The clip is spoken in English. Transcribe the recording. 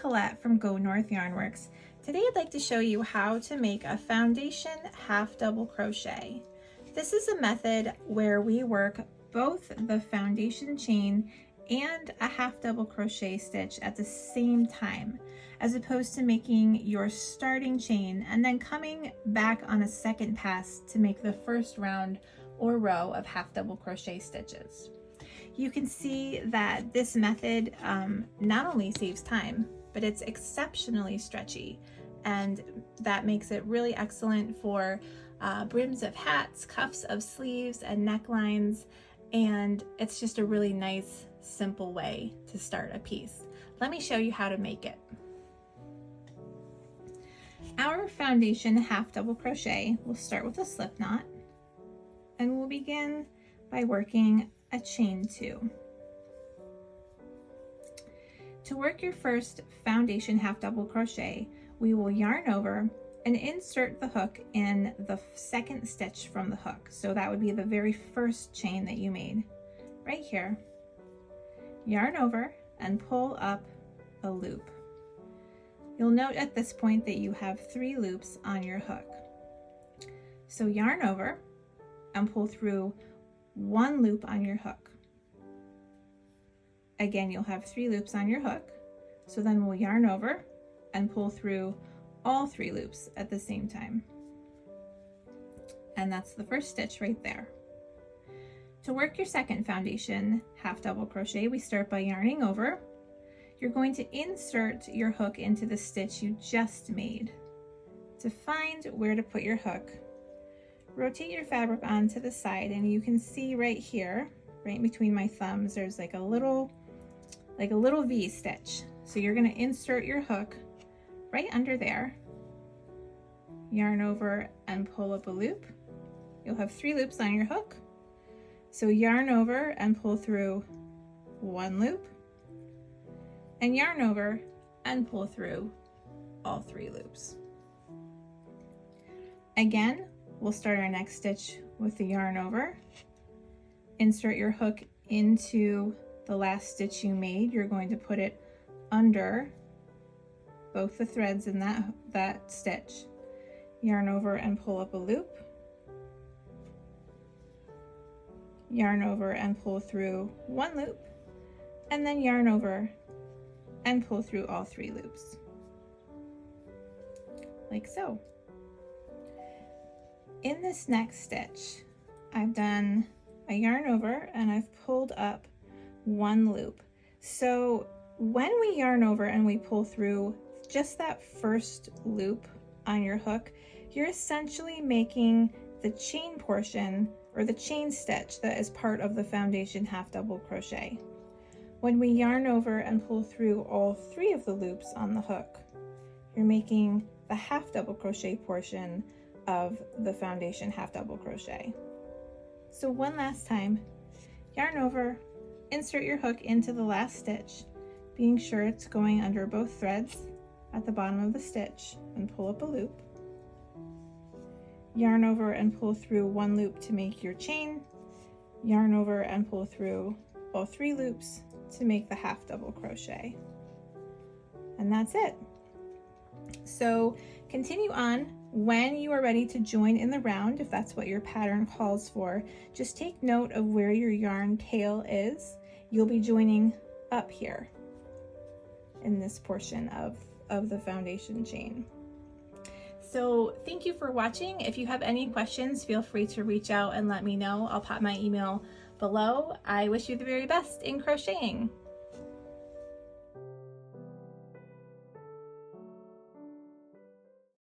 Colette from gonorthyarnworks. Today I'd like to show you how to make a foundation half double crochet. This is a method where we work both the foundation chain and a half double crochet stitch at the same time, as opposed to making your starting chain and then coming back on a second pass to make the first round or row of half double crochet stitches. You can see that this method not only saves time, but it's exceptionally stretchy, and that makes it really excellent for brims of hats, cuffs of sleeves, and necklines, and it's just a really nice, simple way to start a piece. Let me show you how to make it. Our foundation half double crochet will start with a slip knot, and we'll begin by working a chain 2. To work your first foundation half double crochet, we will yarn over and insert the hook in the second stitch from the hook. So that would be the very first chain that you made. Right here, yarn over and pull up a loop. You'll note at this point that you have 3 loops on your hook. So yarn over and pull through 1 loop on your hook. Again, you'll have 3 loops on your hook. So then we'll yarn over and pull through all 3 loops at the same time. And that's the first stitch right there. To work your second foundation half double crochet, we start by yarning over. You're going to insert your hook into the stitch you just made. To find where to put your hook, rotate your fabric onto the side, and you can see right here, right between my thumbs, there's like a little V stitch. So you're going to insert your hook right under there, yarn over and pull up a loop. You'll have 3 loops on your hook. So yarn over and pull through 1 loop, and yarn over and pull through all 3 loops. Again, we'll start our next stitch with the yarn over. Insert your hook into the last stitch you made. You're going to put it under both the threads in that stitch. Yarn over and pull up a loop. Yarn over and pull through 1 loop, and then yarn over and pull through all 3 loops, like so. In this next stitch, I've done a yarn over and I've pulled up 1 loop. So when we yarn over and we pull through just that first loop on your hook, you're essentially making the chain portion or the chain stitch that is part of the foundation half double crochet. When we yarn over and pull through all 3 of the loops on the hook, you're making the half double crochet portion of the foundation half double crochet. So one last time, yarn over, insert your hook into the last stitch, being sure it's going under both threads at the bottom of the stitch, and pull up a loop. Yarn over and pull through 1 loop to make your chain. Yarn over and pull through all 3 loops to make the half double crochet. And that's it. So continue on. When you are ready to join in the round, if that's what your pattern calls for, just take note of where your yarn tail is. You'll be joining up here in this portion of the foundation chain. So thank you for watching. If you have any questions, feel free to reach out and let me know. I'll pop my email below. I wish you the very best in crocheting.